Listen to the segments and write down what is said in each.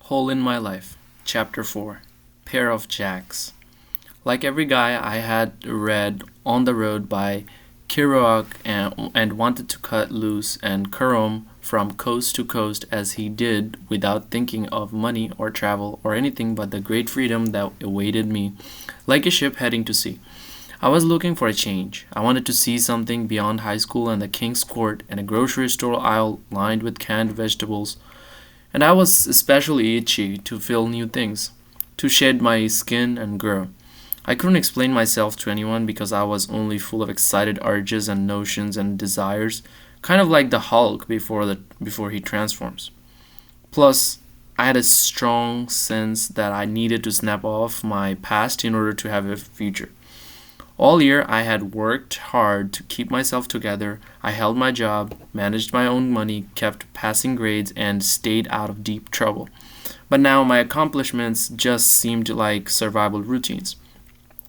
Hole in My Life, Chapter 4, Pair of Jacks. Like every guy, I had read On the Road by Kerouac and wanted to cut loose and roam from coast to coast as he did without thinking of money or travel or anything but the great freedom that awaited me, like a ship heading to sea. I was looking for a change. I wanted to see something beyond high school and the King's Court and a grocery store aisle lined with canned vegetables. And I was especially itchy to feel new things, to shed my skin and grow. I couldn't explain myself to anyone because I was only full of excited urges and notions and desires, kind of like the Hulk before he transforms. Plus, I had a strong sense that I needed to snap off my past in order to have a future. All year I had worked hard to keep myself together. I held my job, managed my own money, kept passing grades, and stayed out of deep trouble. But now my accomplishments just seemed like survival routines.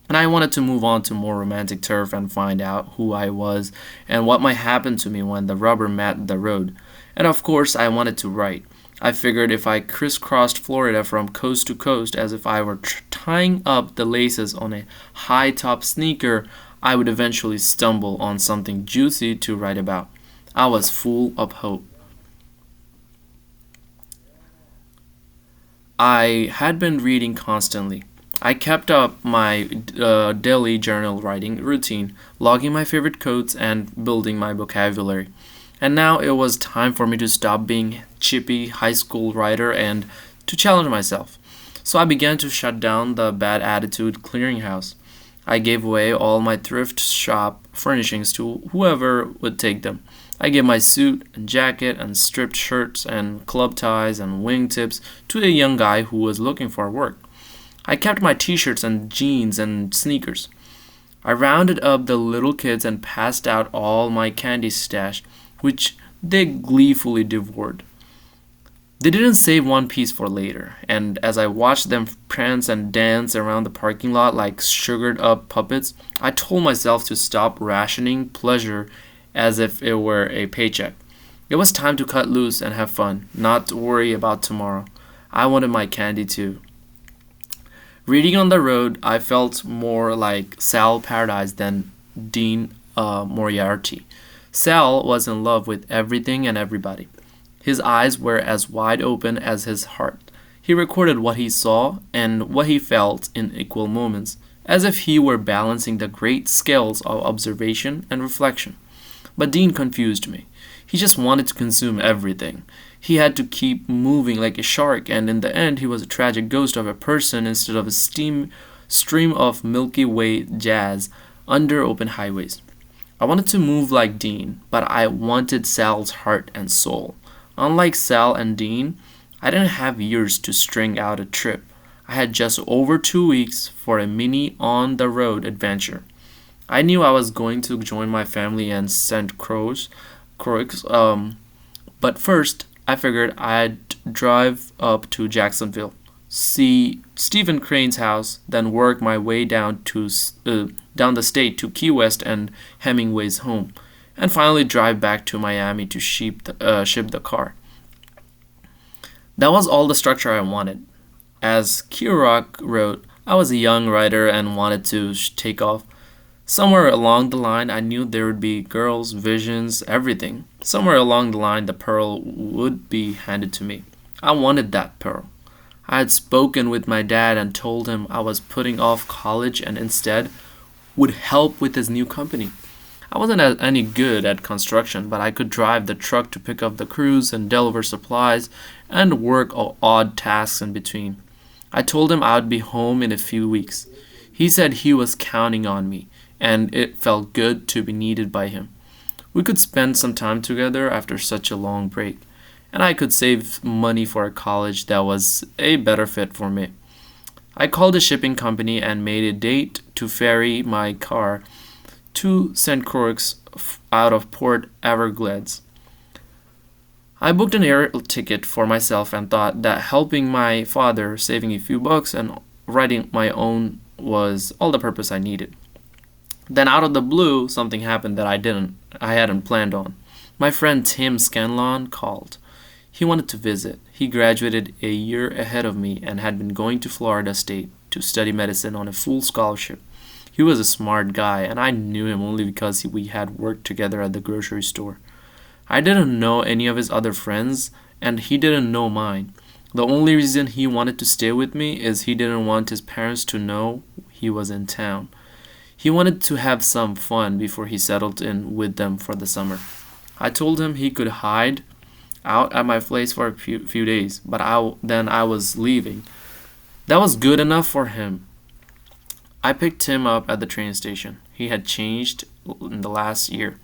And I wanted to move on to more romantic turf and find out who I was and what might happen to me when the rubber met the road. And of course, I wanted to write. I figured if I crisscrossed Florida from coast to coast as if I were tying up the laces on a high top sneaker, I would eventually stumble on something juicy to write about. I was full of hope. I had been reading constantly. I kept up my daily journal writing routine, logging my favorite quotes and building my vocabulary. And now it was time for me to stop being chippy high school writer and to challenge myself. So I began to shut down the bad attitude clearinghouse. I gave away all my thrift shop furnishings to whoever would take them. I gave my suit and jacket and stripped shirts and club ties and wingtips to a young guy who was looking for work. I kept my t-shirts and jeans and sneakers. I rounded up the little kids and passed out all my candy stash, which they gleefully devoured. They didn't save one piece for later, and as I watched them prance and dance around the parking lot like sugared up puppets, I told myself to stop rationing pleasure as if it were a paycheck. It was time to cut loose and have fun, not to worry about tomorrow. I wanted my candy too. Reading on the road, I felt more like Sal Paradise than Dean Moriarty. Sal was in love with everything and everybody. His eyes were as wide open as his heart. He recorded what he saw and what he felt in equal moments, as if he were balancing the great scales of observation and reflection. But Dean confused me. He just wanted to consume everything. He had to keep moving like a shark, and in the end, he was a tragic ghost of a person instead of a stream of Milky Way jazz under open highways. I wanted to move like Dean, but I wanted Sal's heart and soul. Unlike Sal and Dean, I didn't have years to string out a trip. I had just over 2 weeks for a mini on-the-road adventure. I knew I was going to join my family in St. Croix, but first I figured I'd drive up to Jacksonville, see Stephen Crane's house, then work my way down the state to Key West and Hemingway's home, and finally drive back to Miami to ship the car. That was all the structure I wanted. As Kerouac wrote, I was a young writer and wanted to take off. Somewhere along the line, I knew there would be girls, visions, everything. Somewhere along the line, the pearl would be handed to me. I wanted that pearl. I had spoken with my dad and told him I was putting off college and instead would help with his new company. I wasn't any good at construction, but I could drive the truck to pick up the crews and deliver supplies and work odd tasks in between. I told him I would be home in a few weeks. He said he was counting on me, and it felt good to be needed by him. We could spend some time together after such a long break, and I could save money for a college that was a better fit for me. I called a shipping company and made a date to ferry my car to St. Croix out of Port Everglades. I booked an air ticket for myself and thought that helping my father, saving a few bucks, and writing my own was all the purpose I needed. Then out of the blue, something happened that I hadn't planned on. My friend Tim Scanlon called. He wanted to visit. He graduated a year ahead of me and had been going to Florida State to study medicine on a full scholarship. He was a smart guy, and I knew him only because we had worked together at the grocery store. I didn't know any of his other friends, and he didn't know mine. The only reason he wanted to stay with me is he didn't want his parents to know he was in town. He wanted to have some fun before he settled in with them for the summer. I told him he could hide out at my place for a few days, but then I was leaving. That was good enough for him. I picked him up at the train station. He had changed in the last year.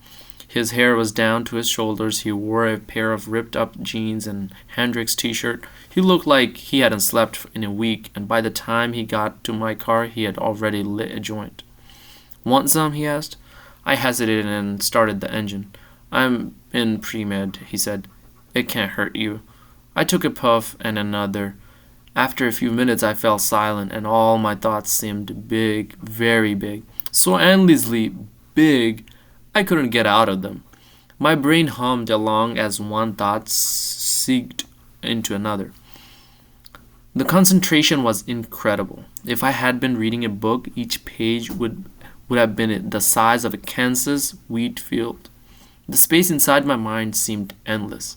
His hair was down to his shoulders. He wore a pair of ripped up jeans and Hendrix t-shirt. He looked like he hadn't slept in a week, and by the time he got to my car, he had already lit a joint. Want some? He asked. I hesitated and started the engine. I'm in pre-med, he said. It can't hurt you. I took a puff and another. After a few minutes I fell silent, and all my thoughts seemed big, very big. So endlessly big, I couldn't get out of them. My brain hummed along as one thought seeped into another. The concentration was incredible. If I had been reading a book, each page would have been the size of a Kansas wheat field. The space inside my mind seemed endless.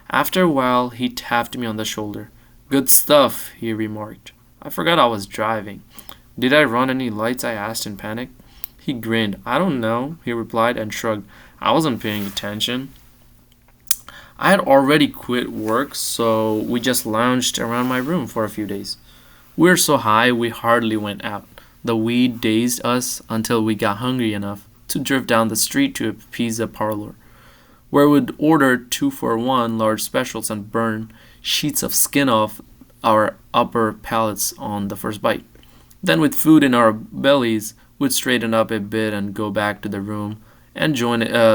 After a while, he tapped me on the shoulder. Good stuff, he remarked. I forgot I was driving. Did I run any lights? I asked in panic. He grinned. I don't know, he replied and shrugged. I wasn't paying attention. I had already quit work, so we just lounged around my room for a few days. We were so high we hardly went out. The weed dazed us until we got hungry enough to drift down the street to a pizza parlor, where we'd order 2-for-1 large specials and burn sheets of skin off our upper palates on the first bite. Then, with food in our bellies, we'd straighten up a bit and go back to the room and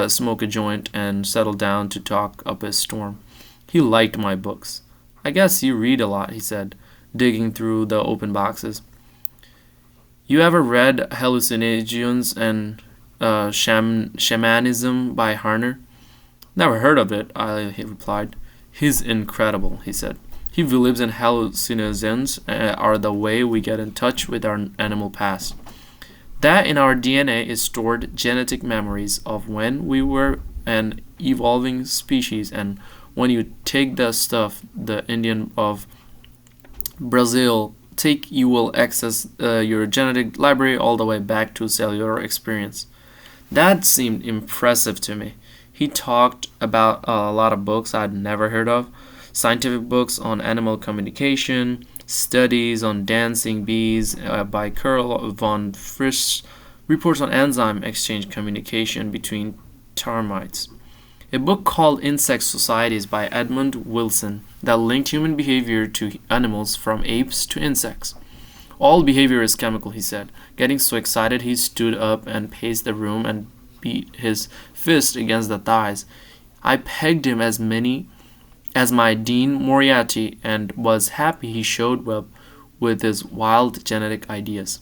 smoke a joint and settle down to talk up a storm. He liked my books. I guess you read a lot, he said, digging through the open boxes. You ever read Hallucinations and Shamanism by Harner? Never heard of it, I replied. He's incredible, he said. He believes in hallucinogens are the way we get in touch with our animal past. That in our DNA is stored genetic memories of when we were an evolving species, and when you take the stuff the Indian of Brazil take, you will access your genetic library all the way back to cellular experience. That seemed impressive to me. He talked about a lot of books I'd never heard of, scientific books on animal communication, studies on dancing bees by Karl von Frisch, reports on enzyme exchange communication between termites. A book called Insect Societies by Edmund Wilson that linked human behavior to animals from apes to insects. All behavior is chemical, he said. Getting so excited he stood up and paced the room and beat his fist against the thighs. I pegged him as my Dean Moriarty and was happy he showed up with his wild genetic ideas.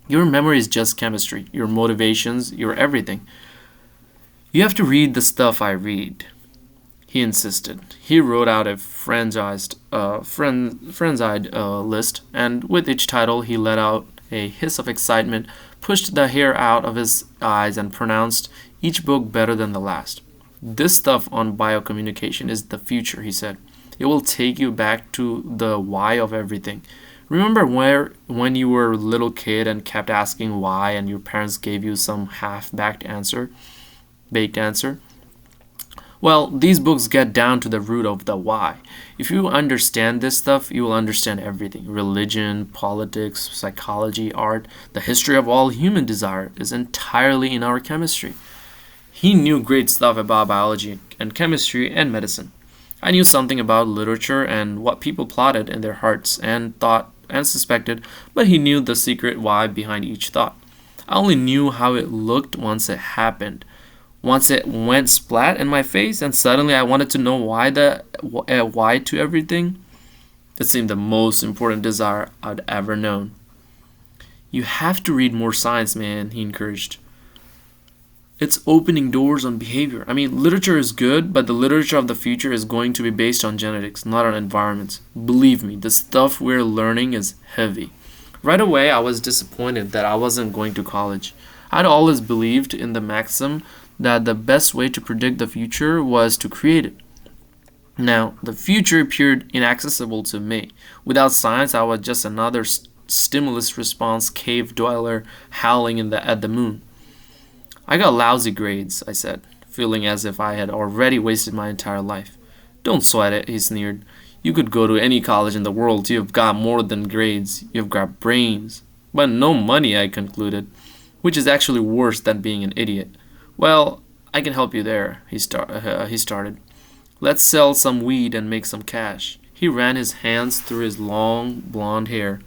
Your memory is just chemistry, your motivations, your everything. You have to read the stuff I read, he insisted. He wrote out a frenzied list, and with each title he let out a hiss of excitement, pushed the hair out of his eyes, and pronounced each book better than the last. This stuff on biocommunication is the future, he said. It will take you back to the why of everything. Remember when you were a little kid and kept asking why, and your parents gave you some half-baked answer? Well, these books get down to the root of the why. If you understand this stuff, you will understand everything. Religion, politics, psychology, art, the history of all human desire is entirely in our chemistry. He knew great stuff about biology and chemistry and medicine. I knew something about literature and what people plotted in their hearts and thought and suspected, but he knew the secret why behind each thought. I only knew how it looked once it happened. Once it went splat in my face, and suddenly I wanted to know why to everything. It seemed the most important desire I'd ever known. You have to read more science, man, he encouraged. It's opening doors on behavior. I mean, literature is good, but the literature of the future is going to be based on genetics, not on environments. Believe me, the stuff we're learning is heavy. Right away, I was disappointed that I wasn't going to college. I'd always believed in the maxim that the best way to predict the future was to create it. Now, the future appeared inaccessible to me. Without science, I was just another stimulus response cave dweller howling at the moon. I got lousy grades, I said, feeling as if I had already wasted my entire life. Don't sweat it, he sneered. You could go to any college in the world. You've got more than grades. You've got brains. But no money, I concluded, which is actually worse than being an idiot. Well, I can help you there, he started. Let's sell some weed and make some cash. He ran his hands through his long blonde hair.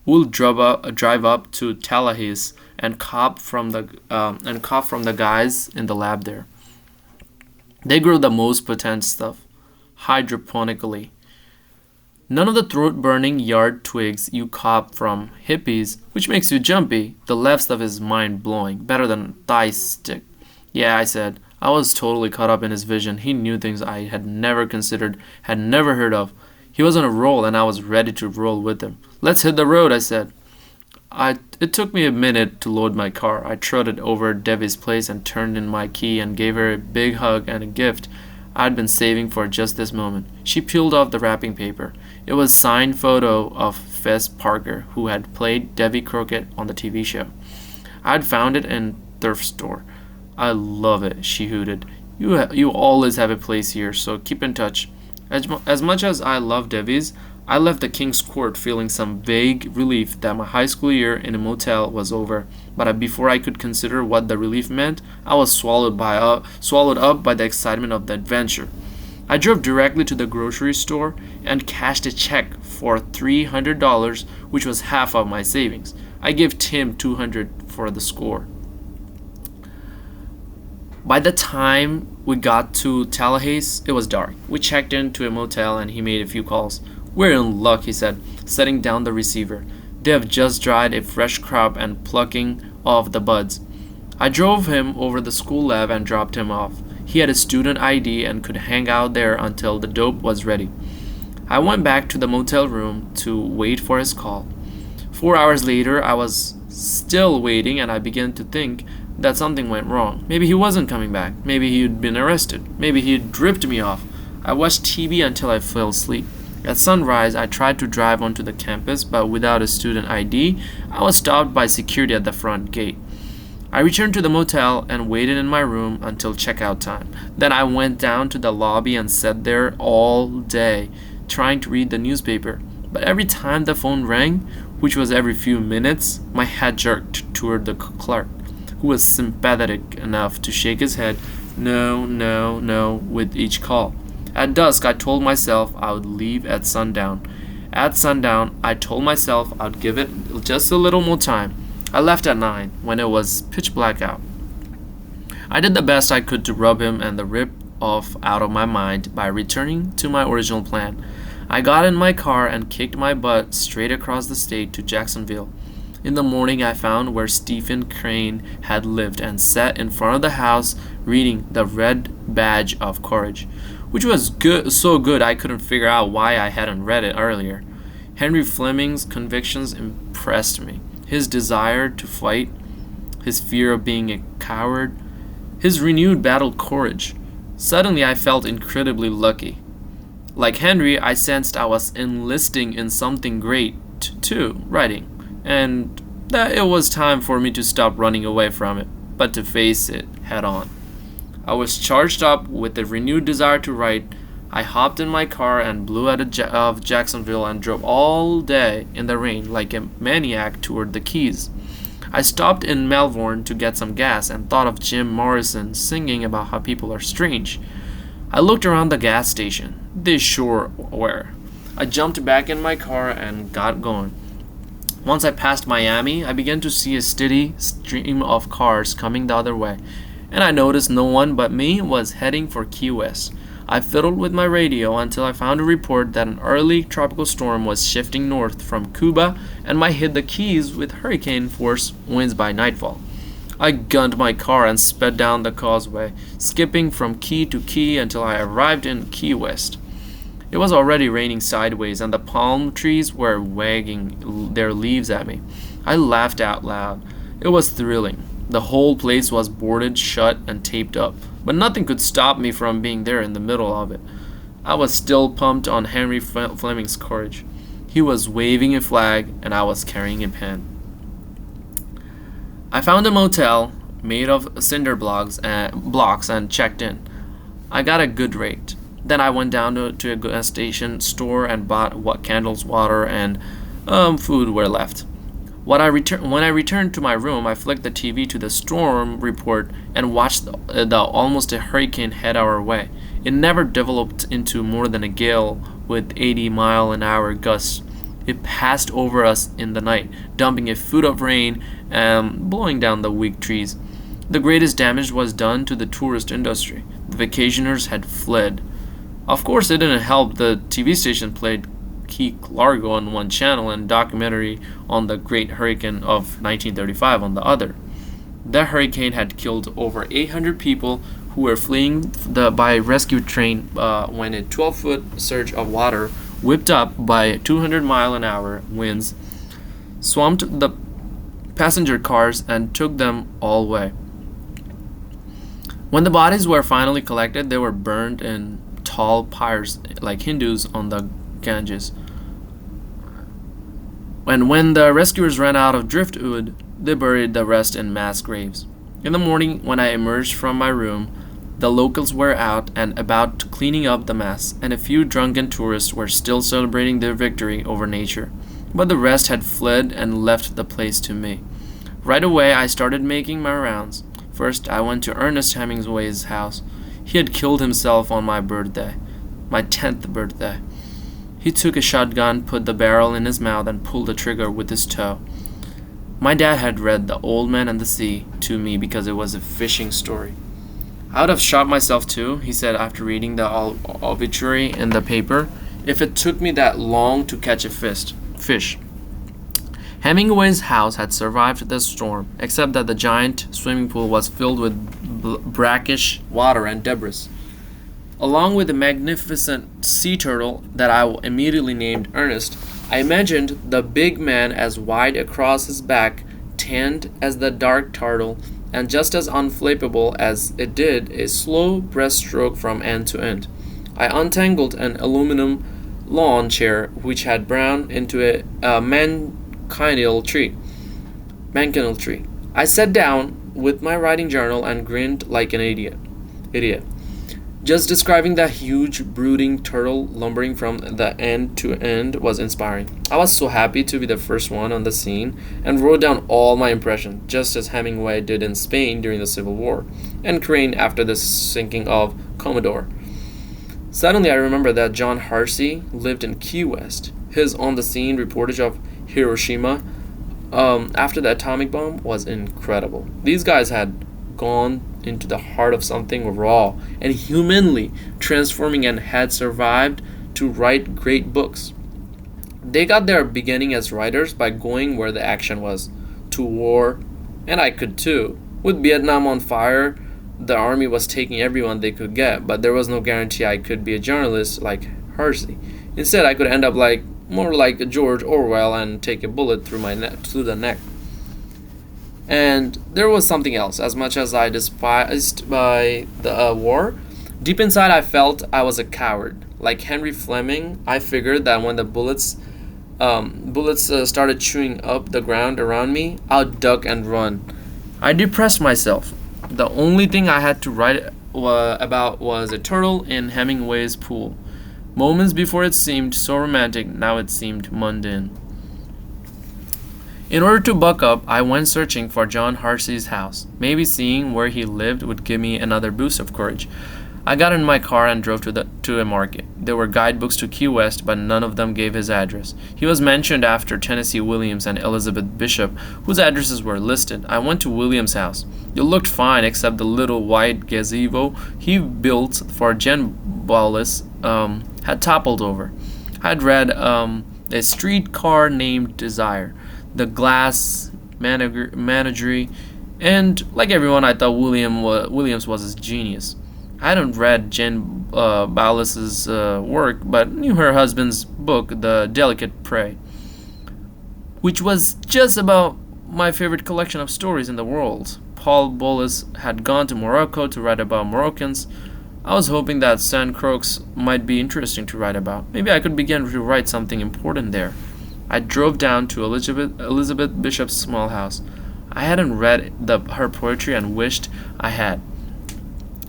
We'll drive up to Tallahassee and cop from the guys in the lab there. They grow the most potent stuff, hydroponically. None of the throat-burning yard twigs you cop from hippies, which makes you jumpy. The left stuff is mind-blowing, better than thigh stick. Yeah, I said. I was totally caught up in his vision. He knew things I had never considered, had never heard of. He was on a roll, and I was ready to roll with him. Let's hit the road, I said. It took me a minute to load my car. I trotted over Devi's place and turned in my key and gave her a big hug and a gift I'd been saving for just this moment. She peeled off the wrapping paper. It was a signed photo of Fess Parker, who had played Devi Crockett on the TV show. I'd found it in thrift store. I love it, she hooted. You always have a place here, so keep in touch. As much as I love Devi's, I left the King's Court feeling some vague relief that my high school year in a motel was over. But before I could consider what the relief meant, I was swallowed up by the excitement of the adventure. I drove directly to the grocery store and cashed a check for $300, which was half of my savings. I gave Tim $200 for the score. By the time we got to Tallahassee, it was dark. We checked into a motel and he made a few calls. We're in luck, he said, setting down the receiver. They have just dried a fresh crop and plucking off the buds. I drove him over the school lab and dropped him off. He had a student ID and could hang out there until the dope was ready. I went back to the motel room to wait for his call. 4 hours later, I was still waiting and I began to think that something went wrong. Maybe he wasn't coming back. Maybe he'd been arrested. Maybe he'd dripped me off. I watched TV until I fell asleep. At sunrise, I tried to drive onto the campus, but without a student ID, I was stopped by security at the front gate. I returned to the motel and waited in my room until checkout time. Then I went down to the lobby and sat there all day, trying to read the newspaper. But every time the phone rang, which was every few minutes, my head jerked toward the clerk, who was sympathetic enough to shake his head, no, no, no, with each call. At dusk, I told myself I would leave at sundown. At sundown, I told myself I'd give it just a little more time. I left at 9, when it was pitch black out. I did the best I could to rub him and the rip off out of my mind by returning to my original plan. I got in my car and kicked my butt straight across the state to Jacksonville. In the morning, I found where Stephen Crane had lived and sat in front of the house reading The Red Badge of Courage, which was so good I couldn't figure out why I hadn't read it earlier. Henry Fleming's convictions impressed me. His desire to fight, his fear of being a coward, his renewed battle courage. Suddenly I felt incredibly lucky. Like Henry, I sensed I was enlisting in something great too, writing, and that it was time for me to stop running away from it, but to face it head on. I was charged up with a renewed desire to write. I hopped in my car and blew out of Jacksonville and drove all day in the rain like a maniac toward the Keys. I stopped in Melbourne to get some gas and thought of Jim Morrison singing about how people are strange. I looked around the gas station. They sure were. I jumped back in my car and got going. Once I passed Miami, I began to see a steady stream of cars coming the other way, and I noticed no one but me was heading for Key West. I fiddled with my radio until I found a report that an early tropical storm was shifting north from Cuba and might hit the Keys with hurricane force winds by nightfall. I gunned my car and sped down the causeway, skipping from key to key until I arrived in Key West. It was already raining sideways, and the palm trees were wagging their leaves at me. I laughed out loud. It was thrilling. The whole place was boarded shut and taped up, but nothing could stop me from being there in the middle of it. I was still pumped on Henry Fleming's courage. He was waving a flag, and I was carrying a pen. I found a motel made of cinder blocks and checked in. I got a good rate. Then I went down to a gas station store and bought what candles, water, and food were left. When I returned to my room, I flicked the TV to the storm report and watched the almost a hurricane head our way. It never developed into more than a gale with 80-mile-an-hour gusts. It passed over us in the night, dumping a foot of rain and blowing down the weak trees. The greatest damage was done to the tourist industry. The vacationers had fled. Of course, it didn't help the TV station played Key Largo on one channel and documentary on the Great Hurricane of 1935 on the other. The hurricane had killed over 800 people who were fleeing by rescue train when a 12-foot surge of water whipped up by 200-mile-an-hour winds swamped the passenger cars and took them all away. When the bodies were finally collected, they were burned in tall pyres like Hindus on the Ganges. And when the rescuers ran out of driftwood, they buried the rest in mass graves. In the morning, when I emerged from my room, the locals were out and about cleaning up the mess, and a few drunken tourists were still celebrating their victory over nature. But the rest had fled and left the place to me. Right away, I started making my rounds. First, I went to Ernest Hemingway's house. He had killed himself on my birthday, my 10th birthday. He took a shotgun, put the barrel in his mouth, and pulled the trigger with his toe. My dad had read The Old Man and the Sea to me because it was a fishing story. I would have shot myself too, he said after reading the obituary in the paper, if it took me that long to catch a fish. Hemingway's house had survived the storm, except that the giant swimming pool was filled with brackish water and debris. Along with the magnificent sea turtle that I immediately named Ernest, I imagined the big man as wide across his back, tanned as the dark turtle, and just as unflappable as it did a slow breaststroke from end to end. I untangled an aluminum lawn chair which had brown into a manchineel tree. I sat down with my writing journal and grinned like an idiot. Just describing that huge, brooding turtle lumbering from the end to end was inspiring. I was so happy to be the first one on the scene and wrote down all my impressions, just as Hemingway did in Spain during the Civil War, and Crane after the sinking of Commodore. Suddenly, I remembered that John Hersey lived in Key West. His on-the-scene reportage of Hiroshima after the atomic bomb was incredible. These guys had gone into the heart of something raw and humanly transforming and had survived to write great books. They got their beginning as writers by going where the action was, to war, and I could too. With Vietnam on fire, the army was taking everyone they could get, but there was no guarantee I could be a journalist like Hersey. Instead, I could end up more like George Orwell and take a bullet through the neck. And there was something else. As much as I despised by the war, deep inside I felt I was a coward. Like Henry Fleming, I figured that when the bullets started chewing up the ground around me, I'd duck and run. I depressed myself. The only thing I had to write about was a turtle in Hemingway's pool. Moments before it seemed so romantic, now it seemed mundane. In order to buck up, I went searching for John Hersey's house. Maybe seeing where he lived would give me another boost of courage. I got in my car and drove to a market. There were guidebooks to Key West, but none of them gave his address. He was mentioned after Tennessee Williams and Elizabeth Bishop, whose addresses were listed. I went to Williams' house. It looked fine, except the little white gazebo he built for Jen Bolles had toppled over. I had read A Streetcar Named Desire, The Glass Menagerie, And like everyone, I thought Williams was a genius. I hadn't read Jane Ballas's work, but knew her husband's book, The Delicate Prey, which was just about my favorite collection of stories in the world. Paul Bowles had gone to Morocco to write about Moroccans. I was hoping that Sand Crocs might be interesting to write about. Maybe I could begin to write something important there. I drove down to Elizabeth Bishop's small house. I hadn't read her poetry and wished I had.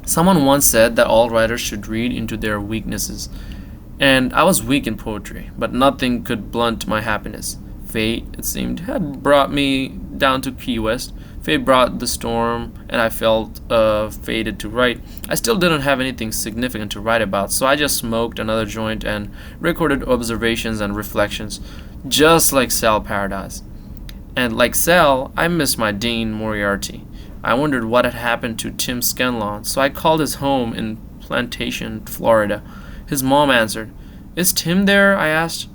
Someone once said that all writers should read into their weaknesses, and I was weak in poetry, but nothing could blunt my happiness. Fate, it seemed, had brought me down to Key West. Fate brought the storm, and I felt fated to write. I still didn't have anything significant to write about, so I just smoked another joint and recorded observations and reflections, just like Sal Paradise. And like Sal, I missed my Dean Moriarty. I wondered what had happened to Tim Scanlon, so I called his home in Plantation, Florida. His mom answered. "Is Tim there?" I asked.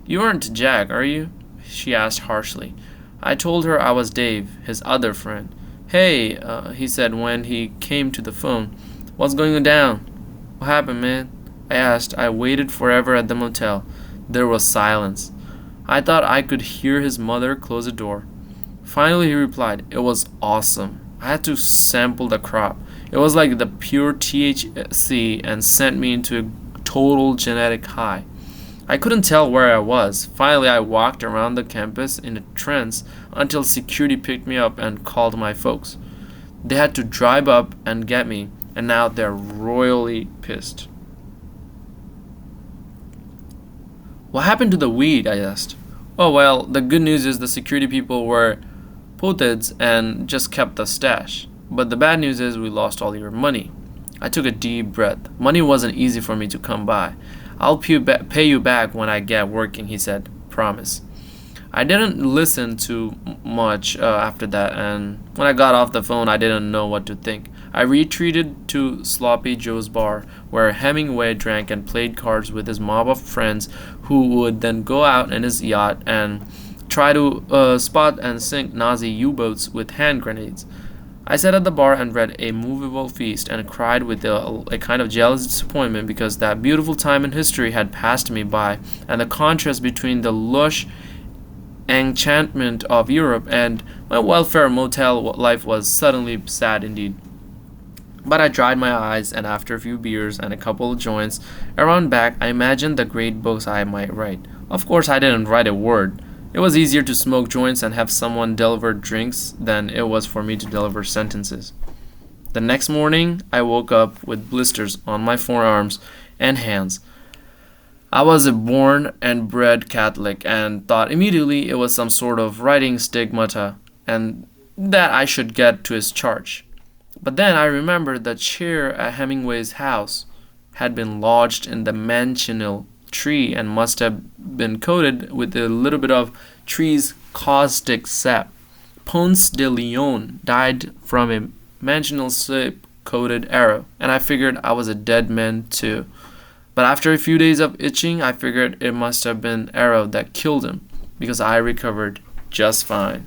"You aren't Jack, are you?" she asked harshly. I told her I was Dave, his other friend. "Hey," he said when he came to the phone. "What's going down?" "What happened, man?" I asked. I waited forever at the motel. There was silence. I thought I could hear his mother close the door. Finally he replied, "It was awesome. I had to sample the crop. It was like the pure THC and sent me into a total genetic high. I couldn't tell where I was. Finally, I walked around the campus in a trance until security picked me up and called my folks. They had to drive up and get me, and now they're royally pissed." "What happened to the weed?" I asked. "Oh, well, the good news is the security people were potheads and just kept the stash. But the bad news is we lost all your money." I took a deep breath. Money wasn't easy for me to come by. "I'll pay you back when I get working," he said. "Promise." I didn't listen to much after that, and when I got off the phone, I didn't know what to think. I retreated to Sloppy Joe's bar, where Hemingway drank and played cards with his mob of friends, who would then go out in his yacht and try to spot and sink Nazi U-boats with hand grenades. I sat at the bar and read A Movable Feast and cried with a kind of jealous disappointment because that beautiful time in history had passed me by, and the contrast between the lush enchantment of Europe and my welfare motel life was suddenly sad indeed. But I dried my eyes, and after a few beers and a couple of joints around back, I imagined the great books I might write. Of course, I didn't write a word. It was easier to smoke joints and have someone deliver drinks than it was for me to deliver sentences. The next morning, I woke up with blisters on my forearms and hands. I was a born and bred Catholic and thought immediately it was some sort of writing stigmata and that I should get to his church. But then I remembered the chair at Hemingway's house had been lodged in the manchineal tree and must have been coated with a little bit of tree's caustic sap. Ponce de Leon died from a manchineal sap coated arrow, and I figured I was a dead man too. But after a few days of itching, I figured it must have been arrow that killed him, because I recovered just fine.